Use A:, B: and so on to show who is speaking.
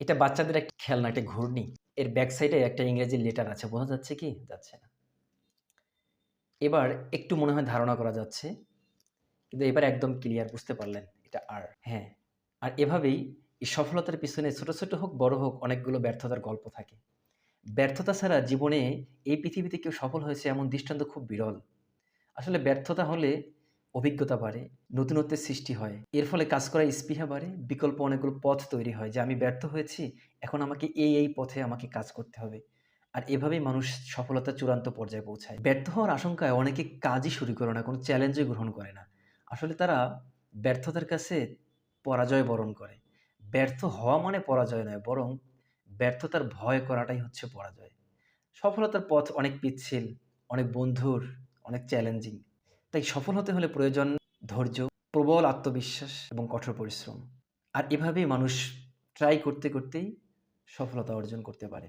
A: এটা বাচ্চাদের একটা খেলনা, একটা ঘূর্ণি। এর ব্যাক সাইডে একটা ইংরেজি লেটার আছে। বোঝা যাচ্ছে কি? যাচ্ছে না। এবার একটু মনে হয় ধারণা করা যাচ্ছে। কিন্তু এবার একদম ক্লিয়ার বুঝতে পারলেন এটা আর। হ্যাঁ। আর এভাবেই এই সফলতার পিছনে ছোট, ছোট হোক, বড় হোক অনেকগুলো ব্যর্থতার গল্প থাকে। ব্যর্থতা ছাড়া জীবনে এই পৃথিবীতে কেউ সফল হয়েছে এমন দৃষ্টান্ত খুব বিরল। আসলে ব্যর্থতা হলে অভিজ্ঞতা বাড়ে, নতুনত্বের সৃষ্টি হয়। এর ফলে কাজ করার স্পৃহা বাড়ে, বিকল্প অনেকগুলো পথ তৈরি হয় যে আমি ব্যর্থ হয়েছি, এখন আমাকে এই পথে আমাকে কাজ করতে হবে। আর এভাবেই মানুষ সফলতার চূড়ান্ত পর্যায়ে পৌঁছায়। ব্যর্থ হওয়ার আশঙ্কায় অনেকে কাজই শুরু করে না, কোনো চ্যালেঞ্জই গ্রহণ করে না। আসলে তারা ব্যর্থতার কাছে পরাজয় বরণ করে। ব্যর্থ হওয়া মানে পরাজয় নয়, বরং ব্যর্থতার ভয় করাটাই হচ্ছে পরাজয়। সফলতার পথ অনেক পিচ্ছিল, অনেক বন্ধুর, অনেক চ্যালেঞ্জিং। তাই সফল হতে হলে প্রয়োজন ধৈর্য, প্রবল আত্মবিশ্বাস এবং কঠোর পরিশ্রম। আর এভাবেই মানুষ ট্রাই করতে, করতেই সফলতা অর্জন করতে পারে।